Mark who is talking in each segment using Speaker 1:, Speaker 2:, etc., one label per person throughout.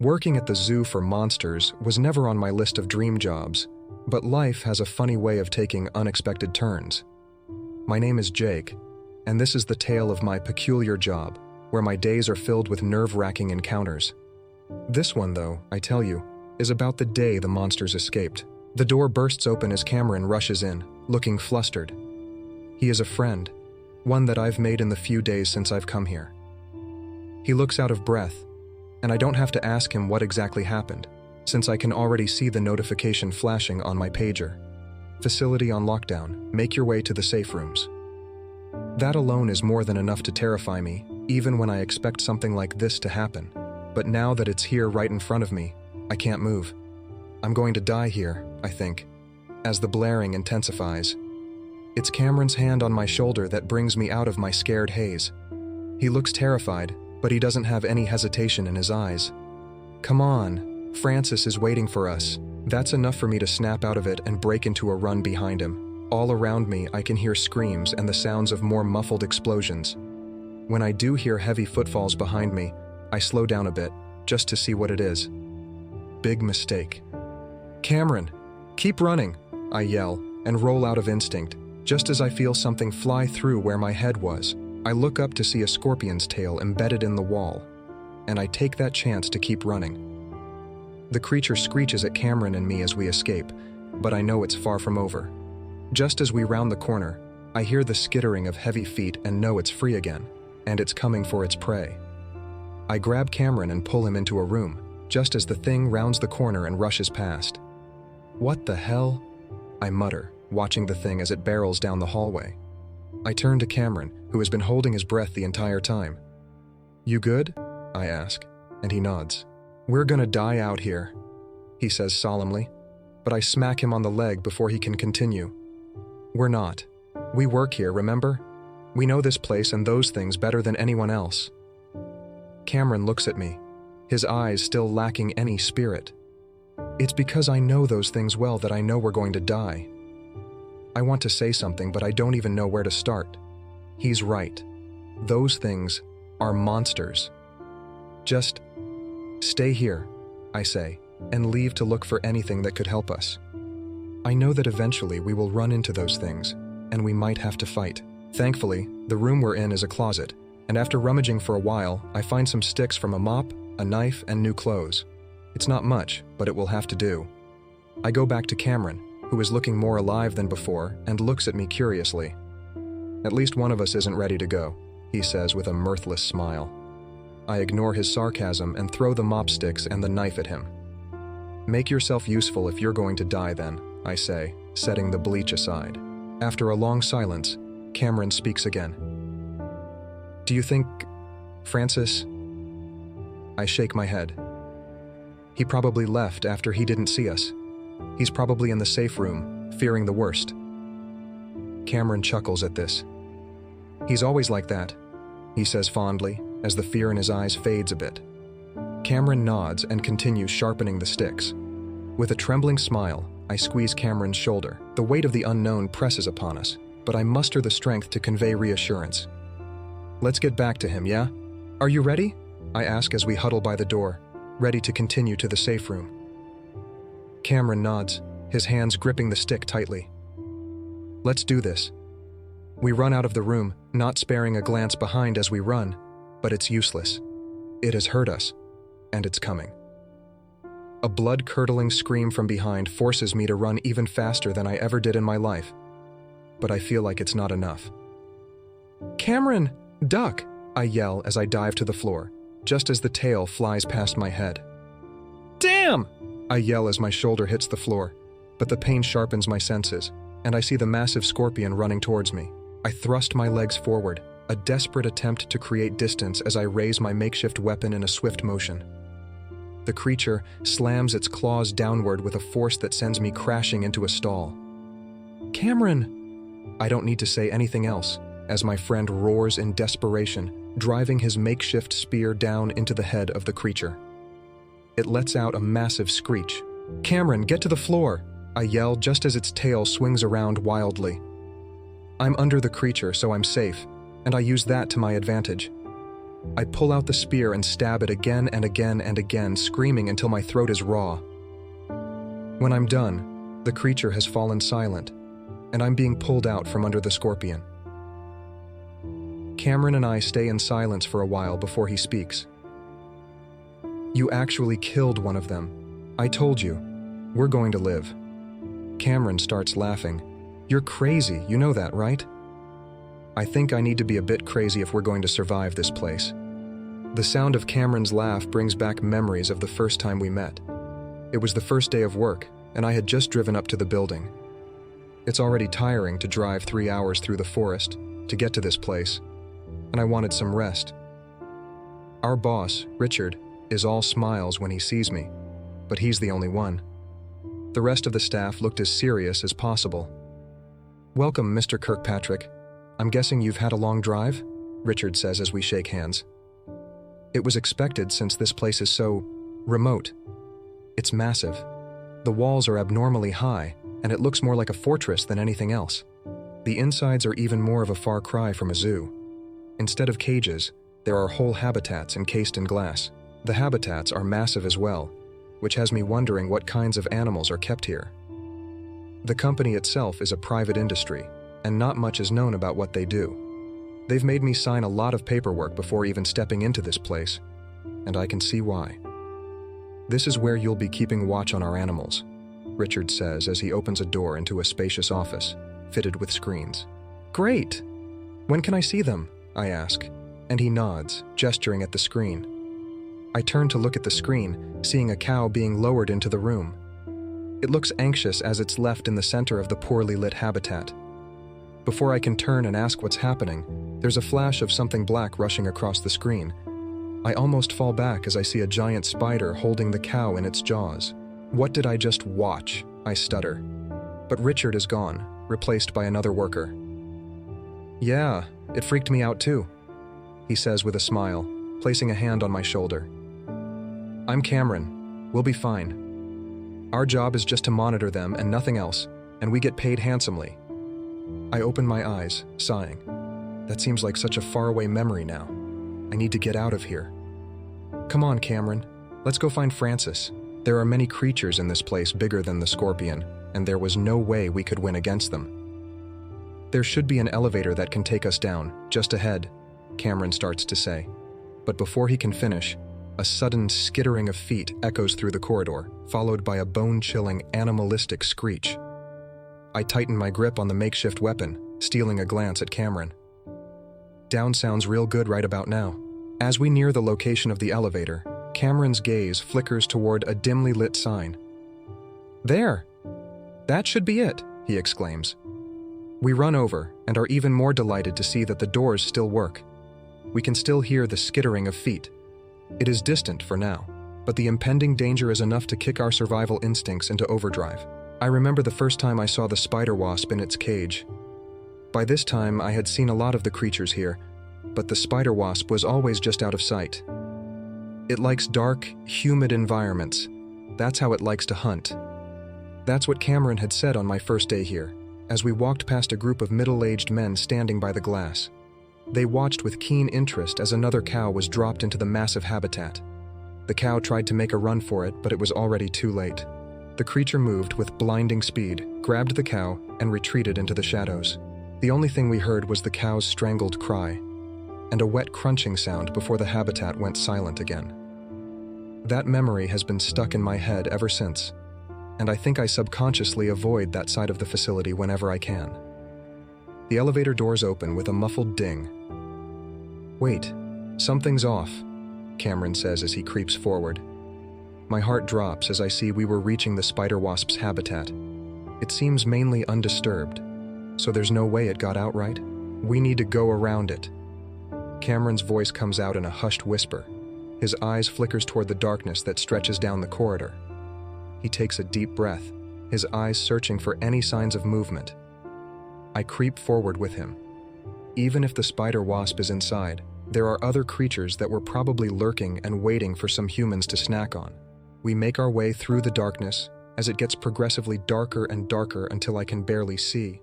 Speaker 1: Working at the zoo for monsters was never on my list of dream jobs, but life has a funny way of taking unexpected turns. My name is Jake, and this is the tale of my peculiar job, where my days are filled with nerve-wracking encounters. This one, though, I tell you, is about the day the monsters escaped. The door bursts open as Cameron rushes in, looking flustered. He is a friend, one that I've made in the few days since I've come here. He looks out of breath, and I don't have to ask him what exactly happened, since I can already see the notification flashing on my pager. Facility on lockdown, make your way to the safe rooms. That alone is more than enough to terrify me, even when I expect something like this to happen. But now that it's here right in front of me, I can't move. I'm going to die here, I think, as the blaring intensifies. It's Cameron's hand on my shoulder that brings me out of my scared haze. He looks terrified, but he doesn't have any hesitation in his eyes. Come on, Francis is waiting for us. That's enough for me to snap out of it and break into a run behind him. All around me, I can hear screams and the sounds of more muffled explosions. When I do hear heavy footfalls behind me, I slow down a bit, just to see what it is. Big mistake. Cameron, keep running, I yell, and roll out of instinct, just as I feel something fly through where my head was. I look up to see a scorpion's tail embedded in the wall, and I take that chance to keep running. The creature screeches at Cameron and me as we escape, but I know it's far from over. Just as we round the corner, I hear the skittering of heavy feet and know it's free again, and it's coming for its prey. I grab Cameron and pull him into a room, just as the thing rounds the corner and rushes past. What the hell? I mutter, watching the thing as it barrels down the hallway. I turn to Cameron, who has been holding his breath the entire time. You good? I ask, and he nods. We're gonna die out here, he says solemnly, but I smack him on the leg before he can continue. We're not. We work here, remember? We know this place and those things better than anyone else. Cameron looks at me, his eyes still lacking any spirit. It's because I know those things well that I know we're going to die. I want to say something, but I don't even know where to start. He's right. Those things are monsters. Just stay here, I say, and leave to look for anything that could help us. I know that eventually we will run into those things, and we might have to fight. Thankfully, the room we're in is a closet, and after rummaging for a while, I find some sticks from a mop, a knife, and new clothes. It's not much, but it will have to do. I go back to Cameron, who is looking more alive than before, and looks at me curiously. At least one of us isn't ready to go, he says with a mirthless smile. I ignore his sarcasm and throw the mop sticks and the knife at him. Make yourself useful if you're going to die then, I say, setting the bleach aside. After a long silence, Cameron speaks again. Do you think, Francis? I shake my head. He probably left after he didn't see us. He's probably in the safe room, fearing the worst. Cameron chuckles at this. He's always like that, he says fondly, as the fear in his eyes fades a bit. Cameron nods and continues sharpening the sticks. With a trembling smile, I squeeze Cameron's shoulder. The weight of the unknown presses upon us, but I muster the strength to convey reassurance. Let's get back to him, yeah? Are you ready? I ask as we huddle by the door, ready to continue to the safe room. Cameron nods, his hands gripping the stick tightly. Let's do this. We run out of the room, not sparing a glance behind as we run, but it's useless. It has hurt us, and it's coming. A blood-curdling scream from behind forces me to run even faster than I ever did in my life, but I feel like it's not enough. Cameron, duck! I yell as I dive to the floor, just as the tail flies past my head. Damn! I yell as my shoulder hits the floor, but the pain sharpens my senses, and I see the massive scorpion running towards me. I thrust my legs forward, a desperate attempt to create distance as I raise my makeshift weapon in a swift motion. The creature slams its claws downward with a force that sends me crashing into a stall. Cameron! I don't need to say anything else, as my friend roars in desperation, driving his makeshift spear down into the head of the creature. It lets out a massive screech. Cameron, get to the floor! I yell just as its tail swings around wildly. I'm under the creature, so I'm safe, and I use that to my advantage. I pull out the spear and stab it again and again and again, screaming until my throat is raw. When I'm done, the creature has fallen silent, and I'm being pulled out from under the scorpion. Cameron and I stay in silence for a while before he speaks. "You actually killed one of them. I told you. We're going to live." Cameron starts laughing. "You're crazy, you know that, right?" I think I need to be a bit crazy if we're going to survive this place. The sound of Cameron's laugh brings back memories of the first time we met. It was the first day of work, and I had just driven up to the building. It's already tiring to drive 3 hours through the forest to get to this place, and I wanted some rest. Our boss, Richard, is all smiles when he sees me, but he's the only one. The rest of the staff looked as serious as possible. "Welcome, Mr. Kirkpatrick. I'm guessing you've had a long drive?" Richard says as we shake hands. It was expected since this place is so remote. It's massive. The walls are abnormally high, and it looks more like a fortress than anything else. The insides are even more of a far cry from a zoo. Instead of cages, there are whole habitats encased in glass. The habitats are massive as well, which has me wondering what kinds of animals are kept here. The company itself is a private industry, and not much is known about what they do. They've made me sign a lot of paperwork before even stepping into this place, and I can see why. "This is where you'll be keeping watch on our animals," Richard says as he opens a door into a spacious office, fitted with screens. "Great! When can I see them?" I ask, and he nods, gesturing at the screen. I turn to look at the screen, seeing a cow being lowered into the room. It looks anxious as it's left in the center of the poorly lit habitat. Before I can turn and ask what's happening, there's a flash of something black rushing across the screen. I almost fall back as I see a giant spider holding the cow in its jaws. "What did I just watch?" I stutter. But Richard is gone, replaced by another worker. "Yeah, it freaked me out too," he says with a smile, placing a hand on my shoulder. "I'm Cameron. We'll be fine. Our job is just to monitor them and nothing else, and we get paid handsomely." I open my eyes, sighing. That seems like such a faraway memory now. I need to get out of here. "Come on, Cameron. Let's go find Francis. There are many creatures in this place bigger than the scorpion, and there was no way we could win against them." "There should be an elevator that can take us down, just ahead," Cameron starts to say. But before he can finish, a sudden skittering of feet echoes through the corridor, followed by a bone-chilling, animalistic screech. I tighten my grip on the makeshift weapon, stealing a glance at Cameron. Down sounds real good right about now. As we near the location of the elevator, Cameron's gaze flickers toward a dimly lit sign. "There! That should be it," he exclaims. We run over and are even more delighted to see that the doors still work. We can still hear the skittering of feet. It is distant for now, but the impending danger is enough to kick our survival instincts into overdrive. I remember the first time I saw the spider wasp in its cage. By this time, I had seen a lot of the creatures here, but the spider wasp was always just out of sight. It likes dark, humid environments. That's how it likes to hunt. That's what Cameron had said on my first day here, as we walked past a group of middle-aged men standing by the glass. They watched with keen interest as another cow was dropped into the massive habitat. The cow tried to make a run for it, but it was already too late. The creature moved with blinding speed, grabbed the cow, and retreated into the shadows. The only thing we heard was the cow's strangled cry, and a wet crunching sound before the habitat went silent again. That memory has been stuck in my head ever since, and I think I subconsciously avoid that side of the facility whenever I can. The elevator doors open with a muffled ding. "Wait, something's off," Cameron says as he creeps forward. My heart drops as I see we were reaching the spider wasp's habitat. It seems mainly undisturbed, so there's no way it got out right. "We need to go around it." Cameron's voice comes out in a hushed whisper. His eyes flickers toward the darkness that stretches down the corridor. He takes a deep breath, his eyes searching for any signs of movement. I creep forward with him. Even if the spider wasp is inside, there are other creatures that were probably lurking and waiting for some humans to snack on. We make our way through the darkness as it gets progressively darker and darker until I can barely see.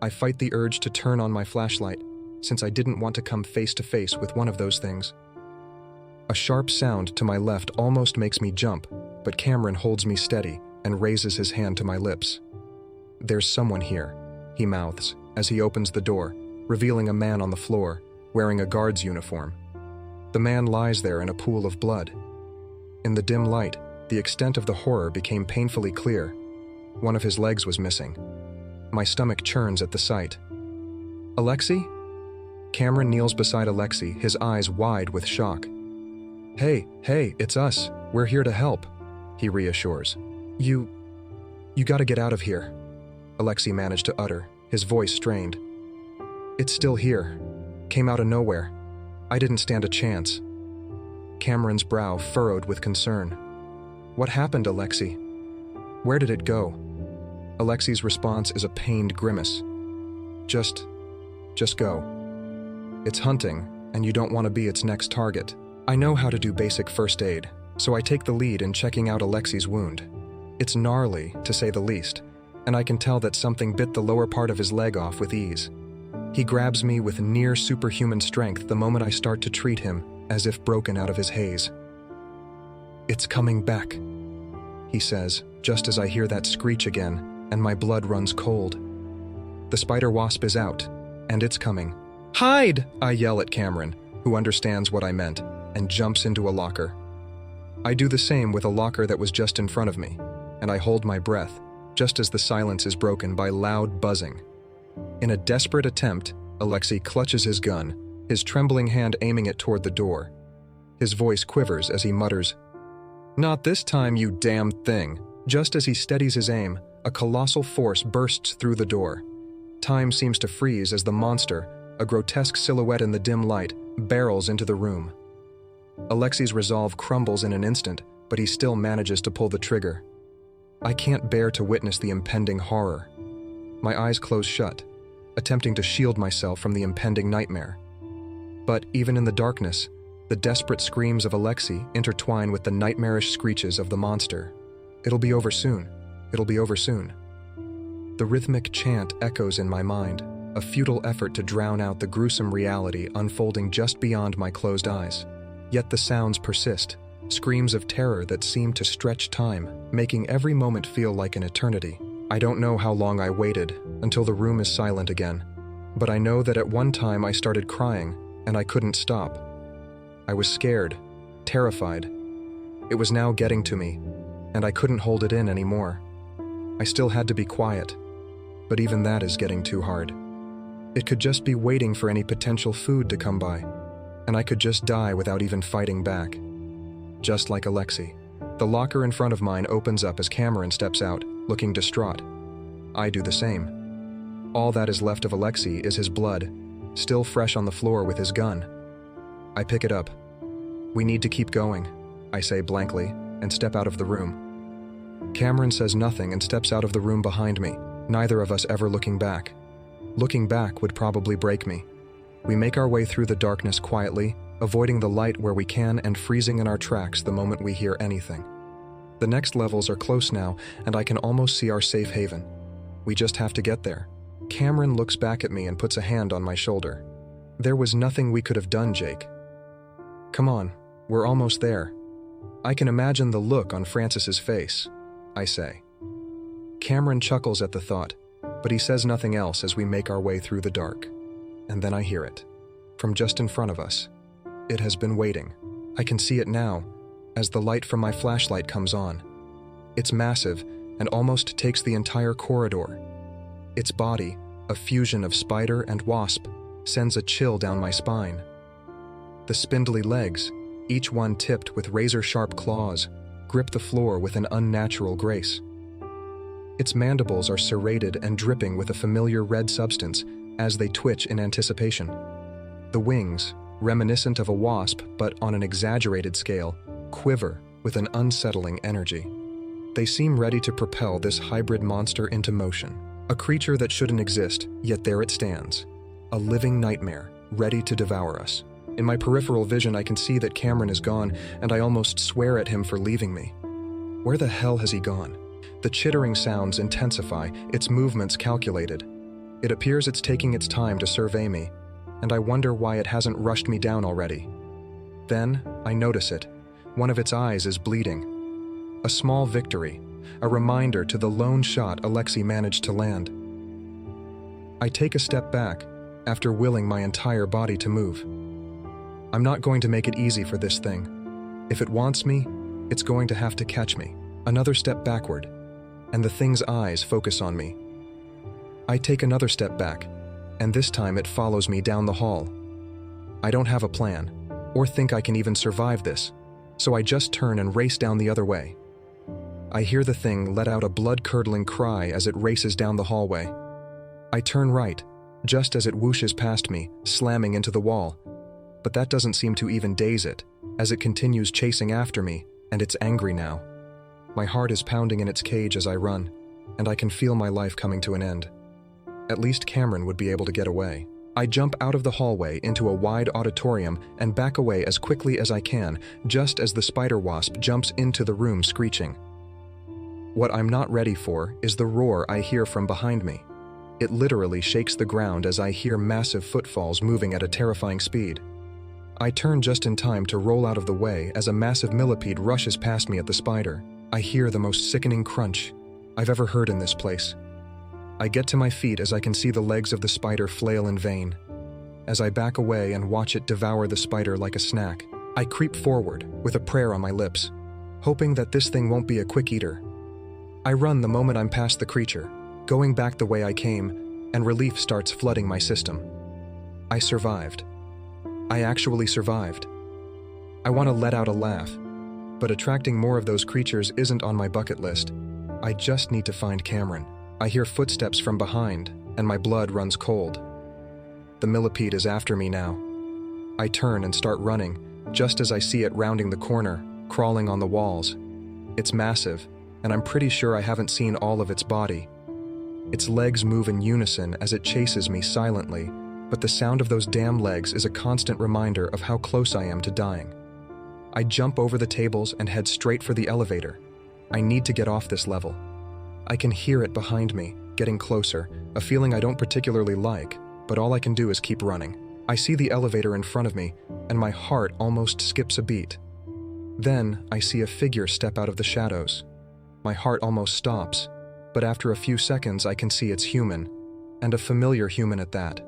Speaker 1: I fight the urge to turn on my flashlight, since I didn't want to come face to face with one of those things. A sharp sound to my left almost makes me jump, but Cameron holds me steady and raises his hand to my lips. "There's someone here," he mouths as he opens the door, revealing a man on the floor, wearing a guard's uniform. The man lies there in a pool of blood. In the dim light, the extent of the horror became painfully clear. One of his legs was missing. My stomach churns at the sight. "Alexei?" Cameron kneels beside Alexei, his eyes wide with shock. Hey, it's us. We're here to help," he reassures. You gotta get out of here," Alexei managed to utter, his voice strained. "It's still here. Came out of nowhere. I didn't stand a chance." Cameron's brow furrowed with concern. "What happened, Alexei? Where did it go?" Alexei's response is a pained grimace. Just go. It's hunting, and you don't want to be its next target." I know how to do basic first aid, so I take the lead in checking out Alexei's wound. It's gnarly, to say the least, and I can tell that something bit the lower part of his leg off with ease. He grabs me with near superhuman strength the moment I start to treat him, as if broken out of his haze. "It's coming back," he says, just as I hear that screech again, and my blood runs cold. The spider wasp is out, and it's coming. "Hide!" I yell at Cameron, who understands what I meant, and jumps into a locker. I do the same with a locker that was just in front of me, and I hold my breath, just as the silence is broken by loud buzzing. In a desperate attempt, Alexei clutches his gun, his trembling hand aiming it toward the door. His voice quivers as he mutters, "Not this time, you damn thing!" Just as he steadies his aim, a colossal force bursts through the door. Time seems to freeze as the monster, a grotesque silhouette in the dim light, barrels into the room. Alexei's resolve crumbles in an instant, but he still manages to pull the trigger. I can't bear to witness the impending horror. My eyes close shut, attempting to shield myself from the impending nightmare. But even in the darkness, the desperate screams of Alexei intertwine with the nightmarish screeches of the monster. "It'll be over soon. It'll be over soon." The rhythmic chant echoes in my mind, a futile effort to drown out the gruesome reality unfolding just beyond my closed eyes. Yet the sounds persist, screams of terror that seem to stretch time, making every moment feel like an eternity. I don't know how long I waited until the room is silent again, but I know that at one time I started crying, and I couldn't stop. I was scared, terrified. It was now getting to me, and I couldn't hold it in anymore. I still had to be quiet, but even that is getting too hard. It could just be waiting for any potential food to come by, and I could just die without even fighting back. Just like Alexei. The locker in front of mine opens up as Cameron steps out, looking distraught. I do the same. All that is left of Alexei is his blood, still fresh on the floor with his gun. I pick it up. "We need to keep going," I say blankly, and step out of the room. Cameron says nothing and steps out of the room behind me, neither of us ever looking back. Looking back would probably break me. We make our way through the darkness quietly, avoiding the light where we can and freezing in our tracks the moment we hear anything. The next levels are close now, and I can almost see our safe haven. We just have to get there. Cameron looks back at me and puts a hand on my shoulder. "There was nothing we could have done, Jake. Come on, we're almost there." I can imagine the look on Francis's face, I say. Cameron chuckles at the thought, but he says nothing else as we make our way through the dark. And then I hear it, from just in front of us. It has been waiting. I can see it now, as the light from my flashlight comes on. It's massive and almost takes the entire corridor. Its body, a fusion of spider and wasp, sends a chill down my spine. The spindly legs, each one tipped with razor-sharp claws, grip the floor with an unnatural grace. Its mandibles are serrated and dripping with a familiar red substance as they twitch in anticipation. The wings, reminiscent of a wasp but on an exaggerated scale, quiver with an unsettling energy. They seem ready to propel this hybrid monster into motion. A creature that shouldn't exist, yet there it stands. A living nightmare, ready to devour us. In my peripheral vision, I can see that Cameron is gone, and I almost swear at him for leaving me. Where the hell has he gone? The chittering sounds intensify, its movements calculated. It appears it's taking its time to survey me, and I wonder why it hasn't rushed me down already. Then, I notice it. One of its eyes is bleeding. A small victory, a reminder to the lone shot Alexei managed to land. I take a step back, after willing my entire body to move. I'm not going to make it easy for this thing. If it wants me, it's going to have to catch me. Another step backward, and the thing's eyes focus on me. I take another step back, and this time it follows me down the hall. I don't have a plan, or think I can even survive this, so I just turn and race down the other way. I hear the thing let out a blood-curdling cry as it races down the hallway. I turn right, just as it whooshes past me, slamming into the wall. But that doesn't seem to even daze it, as it continues chasing after me, and it's angry now. My heart is pounding in its cage as I run, and I can feel my life coming to an end. At least Cameron would be able to get away. I jump out of the hallway into a wide auditorium and back away as quickly as I can, just as the spider wasp jumps into the room screeching. What I'm not ready for is the roar I hear from behind me. It literally shakes the ground as I hear massive footfalls moving at a terrifying speed. I turn just in time to roll out of the way as a massive millipede rushes past me at the spider. I hear the most sickening crunch I've ever heard in this place. I get to my feet as I can see the legs of the spider flail in vain. As I back away and watch it devour the spider like a snack, I creep forward with a prayer on my lips, hoping that this thing won't be a quick eater. I run the moment I'm past the creature, going back the way I came, and relief starts flooding my system. I survived. I actually survived. I want to let out a laugh, but attracting more of those creatures isn't on my bucket list. I just need to find Cameron. I hear footsteps from behind, and my blood runs cold. The millipede is after me now. I turn and start running, just as I see it rounding the corner, crawling on the walls. It's massive, and I'm pretty sure I haven't seen all of its body. Its legs move in unison as it chases me silently, but the sound of those damn legs is a constant reminder of how close I am to dying. I jump over the tables and head straight for the elevator. I need to get off this level. I can hear it behind me, getting closer, a feeling I don't particularly like, but all I can do is keep running. I see the elevator in front of me, and my heart almost skips a beat. Then, I see a figure step out of the shadows. My heart almost stops, but after a few seconds I can see it's human, and a familiar human at that.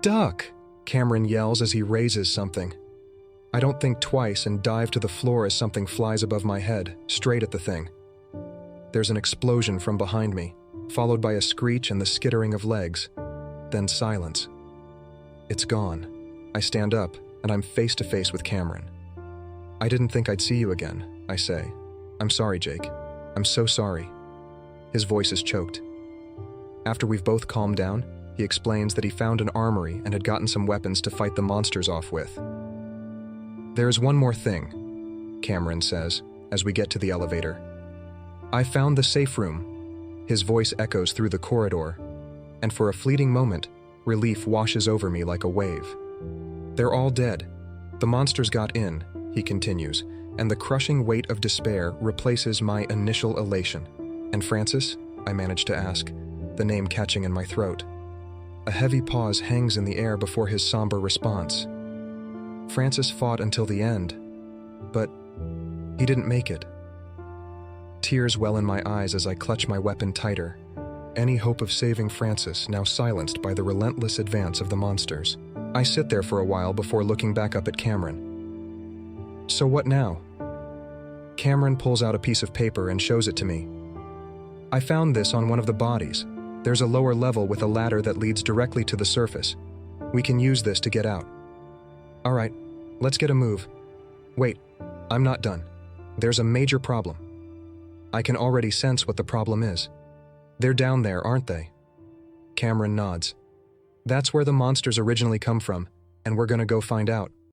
Speaker 1: "Duck!" Cameron yells as he raises something. I don't think twice and dive to the floor as something flies above my head, straight at the thing. There's an explosion from behind me, followed by a screech and the skittering of legs. Then silence. It's gone. I stand up, and I'm face to face with Cameron. "I didn't think I'd see you again," I say. "I'm sorry, Jake. I'm so sorry." His voice is choked. After we've both calmed down, he explains that he found an armory and had gotten some weapons to fight the monsters off with. "There's one more thing," Cameron says, as we get to the elevator. "I found the safe room." His voice echoes through the corridor, and for a fleeting moment, relief washes over me like a wave. "They're all dead. The monsters got in," he continues, and the crushing weight of despair replaces my initial elation. "And Francis?" I manage to ask, the name catching in my throat. A heavy pause hangs in the air before his somber response. "Francis fought until the end, but he didn't make it." Tears well in my eyes as I clutch my weapon tighter, any hope of saving Francis now silenced by the relentless advance of the monsters. I sit there for a while before looking back up at Cameron. "So what now?" Cameron pulls out a piece of paper and shows it to me. "I found this on one of the bodies. There's a lower level with a ladder that leads directly to the surface. We can use this to get out." "All right, let's get a move." "Wait, I'm not done. There's a major problem." I can already sense what the problem is. "They're down there, aren't they?" Cameron nods. "That's where the monsters originally come from, and we're gonna go find out."